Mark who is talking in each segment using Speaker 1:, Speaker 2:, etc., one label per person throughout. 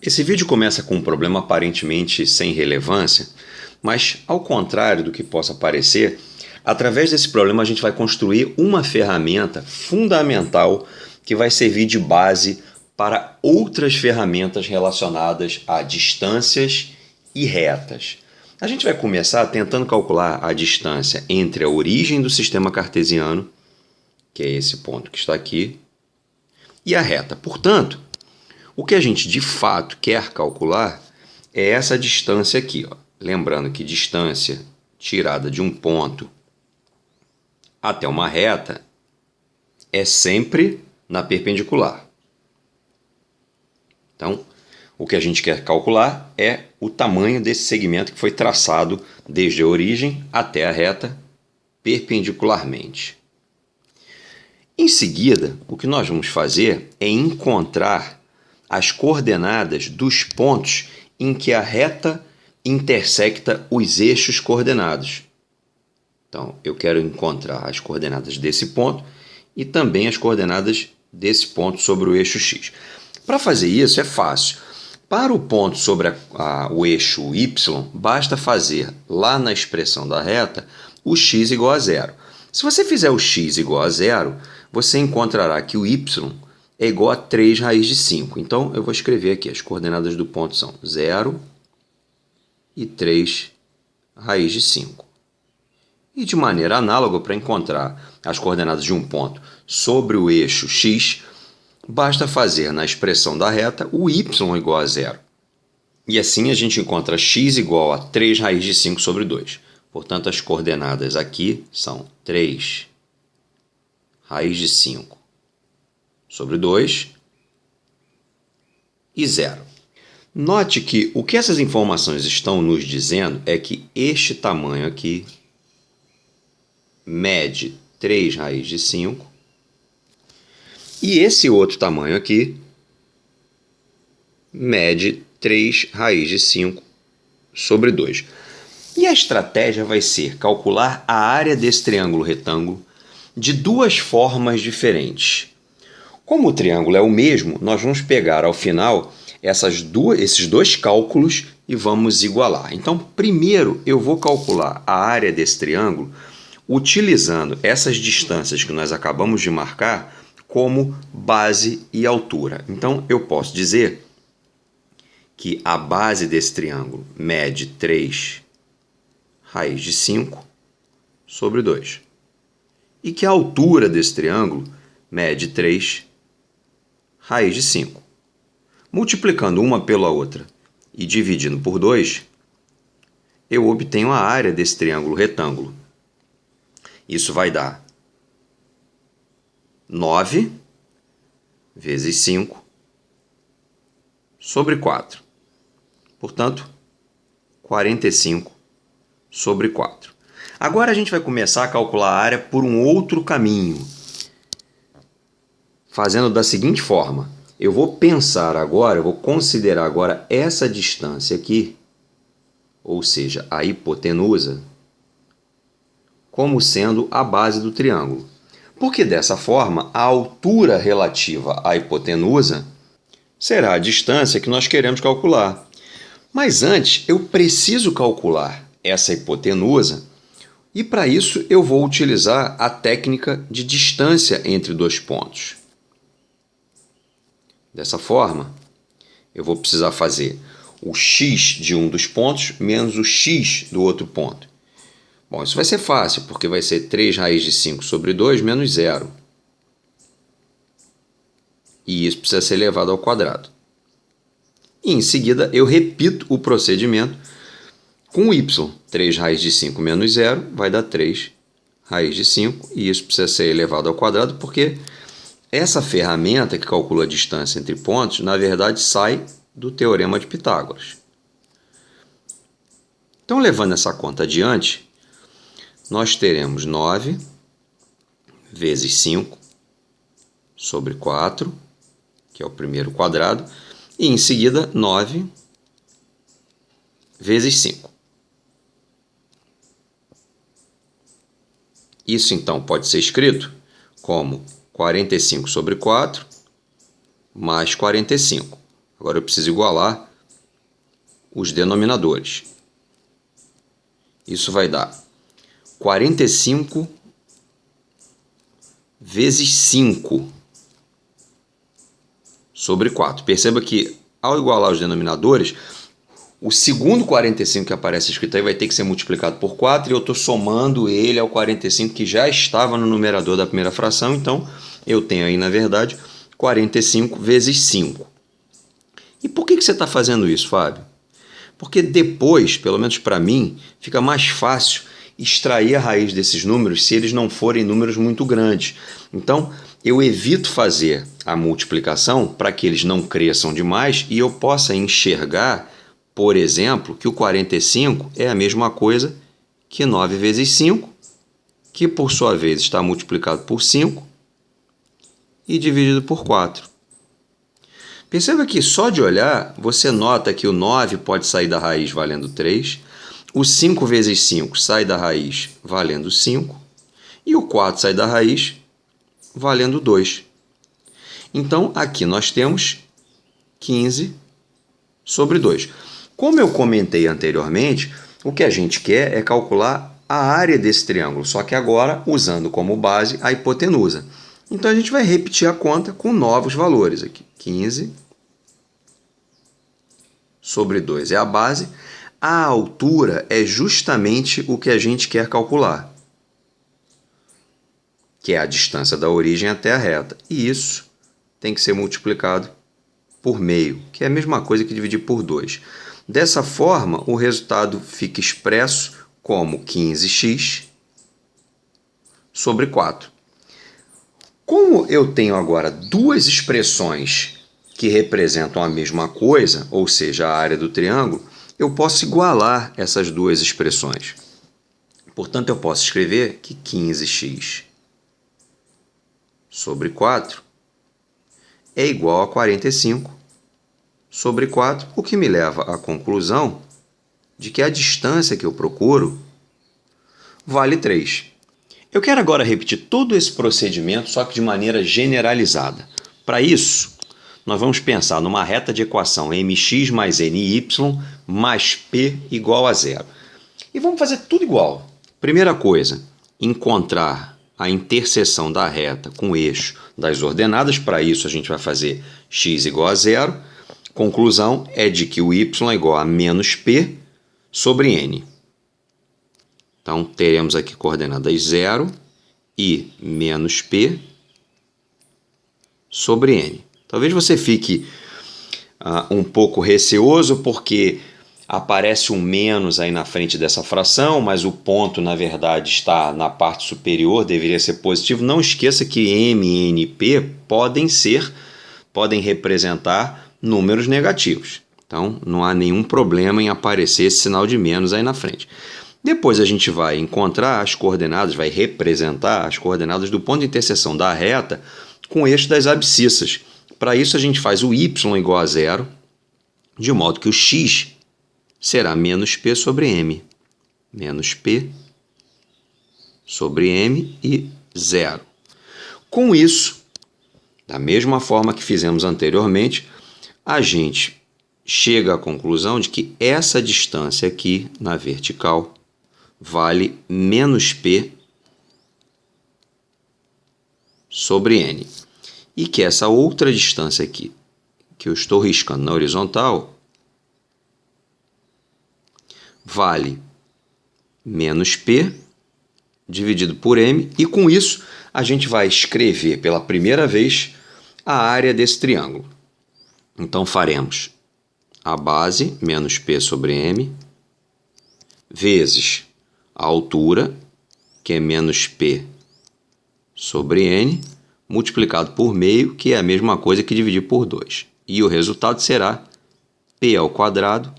Speaker 1: Esse vídeo começa com um problema aparentemente sem relevância, mas ao contrário do que possa parecer, através desse problema a gente vai construir uma ferramenta fundamental que vai servir de base para outras ferramentas relacionadas a distâncias e retas. A gente vai começar tentando calcular a distância entre a origem do sistema cartesiano, que é esse ponto que está aqui, e a reta. Portanto, o que a gente de fato quer calcular é essa distância aqui. Ó. Lembrando que distância tirada de um ponto até uma reta é sempre na perpendicular. Então, o que a gente quer calcular é o tamanho desse segmento que foi traçado desde a origem até a reta perpendicularmente. Em seguida, o que nós vamos fazer é encontrar as coordenadas dos pontos em que a reta intersecta os eixos coordenados. Então, eu quero encontrar as coordenadas desse ponto e também as coordenadas desse ponto sobre o eixo x. Para fazer isso é fácil. Para o ponto sobre o eixo y, basta fazer lá na expressão da reta o x igual a zero. Se você fizer o x igual a zero, você encontrará que o y é igual a 3 raiz de 5. Então, eu vou escrever aqui, as coordenadas do ponto são 0 e 3 raiz de 5. E de maneira análoga, para encontrar as coordenadas de um ponto sobre o eixo x, basta fazer na expressão da reta o y igual a 0. E assim a gente encontra x igual a 3 raiz de 5 sobre 2. Portanto, as coordenadas aqui são 3 raiz de 5 sobre 2 e 0. Note que o que essas informações estão nos dizendo é que este tamanho aqui mede 3 raiz de 5 e esse outro tamanho aqui mede 3 raiz de 5 sobre 2. E a estratégia vai ser calcular a área desse triângulo retângulo de duas formas diferentes. Como o triângulo é o mesmo, nós vamos pegar ao final esses dois cálculos e vamos igualar. Então, primeiro eu vou calcular a área desse triângulo utilizando essas distâncias que nós acabamos de marcar como base e altura. Então, eu posso dizer que a base desse triângulo mede 3 raiz de 5 sobre 2. E que a altura desse triângulo mede 3 raiz de 5. Multiplicando uma pela outra e dividindo por 2, eu obtenho a área desse triângulo retângulo. Isso vai dar 9 vezes 5 sobre 4. Portanto, 45 sobre 4. Agora a gente vai começar a calcular a área por um outro caminho, fazendo da seguinte forma. Eu vou considerar agora essa distância aqui, ou seja, a hipotenusa, como sendo a base do triângulo. Porque dessa forma, a altura relativa à hipotenusa será a distância que nós queremos calcular. Mas antes, eu preciso calcular essa hipotenusa e para isso eu vou utilizar a técnica de distância entre dois pontos. Dessa forma, eu vou precisar fazer o x de um dos pontos menos o x do outro ponto. Bom, isso vai ser fácil, porque vai ser 3 raiz de 5 sobre 2 menos 0. E isso precisa ser elevado ao quadrado. E em seguida, eu repito o procedimento com o y. 3 raiz de 5 menos 0 vai dar 3 raiz de 5. E isso precisa ser elevado ao quadrado, porque essa ferramenta que calcula a distância entre pontos, na verdade, sai do Teorema de Pitágoras. Então, levando essa conta adiante, nós teremos 9 vezes 5 sobre 4, que é o primeiro quadrado, e em seguida 9 vezes 5. Isso, então, pode ser escrito como 45 sobre 4 mais 45. Agora eu preciso igualar os denominadores. Isso vai dar 45 vezes 5 sobre 4. Perceba que, ao igualar os denominadores, o segundo 45 que aparece escrito aí vai ter que ser multiplicado por 4 e eu estou somando ele ao 45 que já estava no numerador da primeira fração. Então, eu tenho aí, na verdade, 45 vezes 5. E por que você está fazendo isso, Fábio? Porque depois, pelo menos para mim, fica mais fácil extrair a raiz desses números se eles não forem números muito grandes. Então, eu evito fazer a multiplicação para que eles não cresçam demais e eu possa enxergar, por exemplo, que o 45 é a mesma coisa que 9 vezes 5, que por sua vez está multiplicado por 5 e dividido por 4. Perceba que só de olhar, você nota que o 9 pode sair da raiz valendo 3, o 5 vezes 5 sai da raiz valendo 5 e o 4 sai da raiz valendo 2. Então, aqui nós temos 15 sobre 2. Como eu comentei anteriormente, o que a gente quer é calcular a área desse triângulo, só que agora usando como base a hipotenusa. Então, a gente vai repetir a conta com novos valores aqui. 15 sobre 2 é a base. A altura é justamente o que a gente quer calcular, que é a distância da origem até a reta. E isso tem que ser multiplicado por meio, que é a mesma coisa que dividir por 2. Dessa forma, o resultado fica expresso como 15x sobre 4. Como eu tenho agora duas expressões que representam a mesma coisa, ou seja, a área do triângulo, eu posso igualar essas duas expressões. Portanto, eu posso escrever que 15x sobre 4 é igual a 45 sobre 4, o que me leva à conclusão de que a distância que eu procuro vale 3. Eu quero agora repetir todo esse procedimento, só que de maneira generalizada. Para isso, nós vamos pensar numa reta de equação mx mais ny mais p igual a zero. E vamos fazer tudo igual. Primeira coisa, encontrar a interseção da reta com o eixo das ordenadas. Para isso, a gente vai fazer x igual a zero. Conclusão é de que o y é igual a menos p sobre n. Então, teremos aqui coordenadas 0 e menos p sobre n. Talvez você fique um pouco receoso porque aparece um menos aí na frente dessa fração, mas o ponto, na verdade, está na parte superior, deveria ser positivo. Não esqueça que m e n e p podem representar números negativos. Então, não há nenhum problema em aparecer esse sinal de menos aí na frente. Depois a gente vai encontrar as coordenadas, vai representar as coordenadas do ponto de interseção da reta com o eixo das abscissas. Para isso, a gente faz o y igual a zero, de modo que o x será menos p sobre m. Menos p sobre m e zero. Com isso, da mesma forma que fizemos anteriormente, a gente chega à conclusão de que essa distância aqui na vertical vale menos p sobre n. E que essa outra distância aqui, que eu estou riscando na horizontal, vale menos p dividido por m. E com isso, a gente vai escrever pela primeira vez a área desse triângulo. Então, faremos a base, menos p sobre m, vezes a altura, que é menos p sobre n, multiplicado por meio, que é a mesma coisa que dividir por 2. E o resultado será p ao quadrado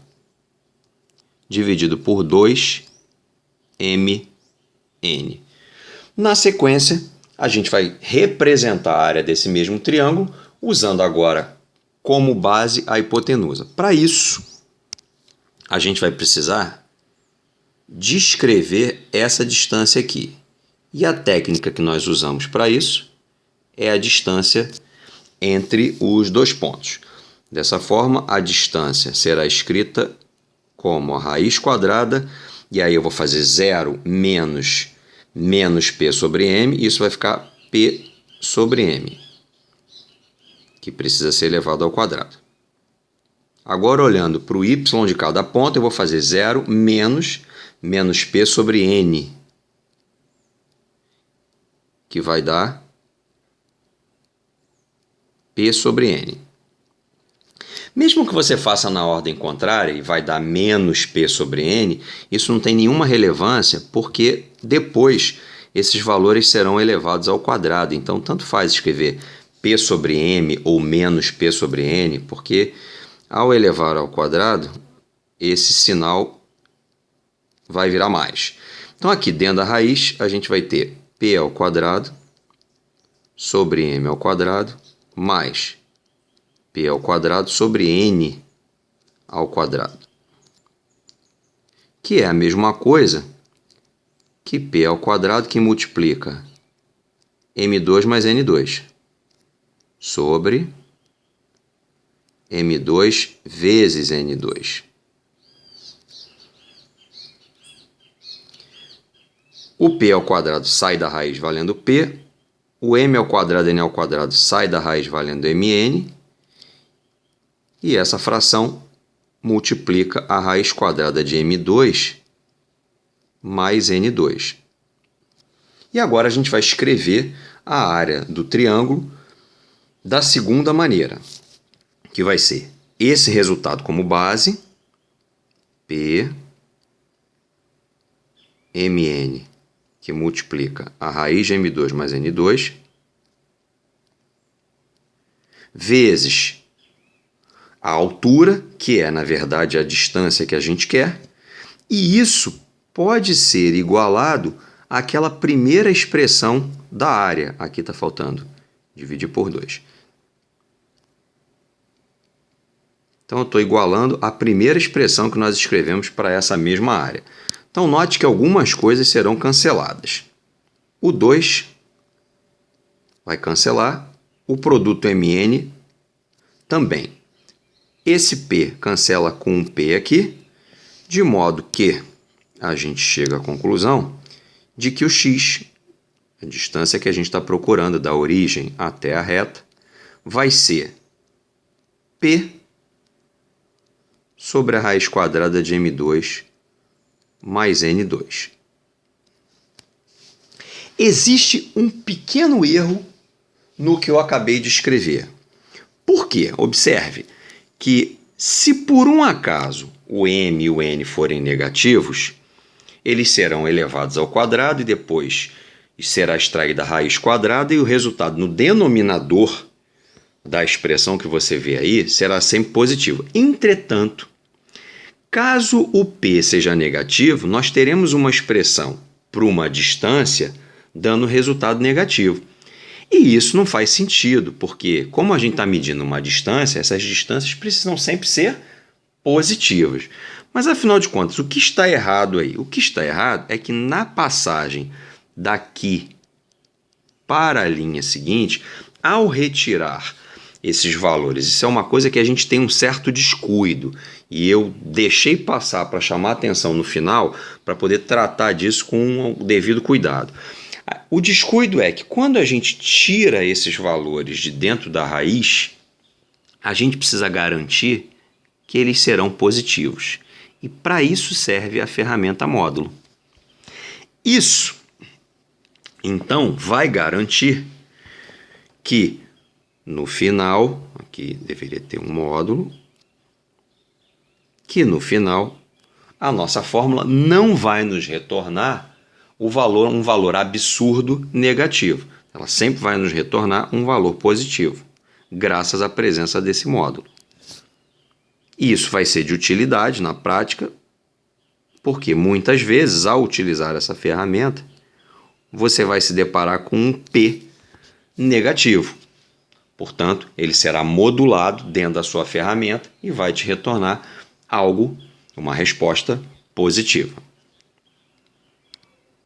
Speaker 1: dividido por 2mn. Na sequência, a gente vai representar a área desse mesmo triângulo, usando agora como base a hipotenusa. Para isso, a gente vai precisar descrever essa distância aqui. E a técnica que nós usamos para isso é a distância entre os dois pontos. Dessa forma, a distância será escrita como a raiz quadrada, e aí eu vou fazer 0 menos P sobre M, e isso vai ficar P sobre M, que precisa ser elevado ao quadrado. Agora, olhando para o y de cada ponta, eu vou fazer 0 menos P sobre N, que vai dar P sobre N. Mesmo que você faça na ordem contrária e vai dar menos P sobre N, isso não tem nenhuma relevância, porque depois esses valores serão elevados ao quadrado. Então, tanto faz escrever P sobre M ou menos P sobre N, porque ao elevar ao quadrado, esse sinal vai virar mais. Então, aqui dentro da raiz, a gente vai ter P ao quadrado sobre M ao quadrado mais P ao quadrado sobre N ao quadrado, que é a mesma coisa que P ao quadrado que multiplica M2 mais N2 sobre M2 vezes N2. O P ao quadrado sai da raiz valendo P, o M ao quadrado e N ao quadrado sai da raiz valendo Mn, e essa fração multiplica a raiz quadrada de M2 mais N2. E agora a gente vai escrever a área do triângulo da segunda maneira, que vai ser esse resultado como base, P, Mn, que multiplica a raiz de M2 mais N2, vezes a altura, que é, na verdade, a distância que a gente quer, e isso pode ser igualado àquela primeira expressão da área. Aqui está faltando dividir por 2. Então, eu estou igualando a primeira expressão que nós escrevemos para essa mesma área. Então, note que algumas coisas serão canceladas. O 2 vai cancelar, o produto Mn também. Esse P cancela com um P aqui, de modo que a gente chega à conclusão de que o x, a distância que a gente está procurando da origem até a reta, vai ser P sobre a raiz quadrada de M2 mais N2. Existe um pequeno erro no que eu acabei de escrever. Por quê? Observe que se por um acaso o M e o N forem negativos, eles serão elevados ao quadrado e depois será extraída a raiz quadrada e o resultado no denominador da expressão que você vê aí será sempre positivo. Entretanto, caso o P seja negativo, nós teremos uma expressão para uma distância dando resultado negativo. E isso não faz sentido, porque como a gente está medindo uma distância, essas distâncias precisam sempre ser positivas. Mas afinal de contas, o que está errado aí? O que está errado é que na passagem daqui para a linha seguinte, ao retirar esses valores, isso é uma coisa que a gente tem um certo descuido, e eu deixei passar para chamar a atenção no final para poder tratar disso com o devido cuidado. O descuido é que quando a gente tira esses valores de dentro da raiz, a gente precisa garantir que eles serão positivos. E para isso serve a ferramenta módulo. Isso, então, vai garantir que no final, aqui deveria ter um módulo, que no final a nossa fórmula não vai nos retornar um valor absurdo negativo. Ela sempre vai nos retornar um valor positivo, graças à presença desse módulo. E isso vai ser de utilidade na prática, porque muitas vezes, ao utilizar essa ferramenta, você vai se deparar com um P negativo. Portanto, ele será modulado dentro da sua ferramenta e vai te retornar algo, uma resposta positiva.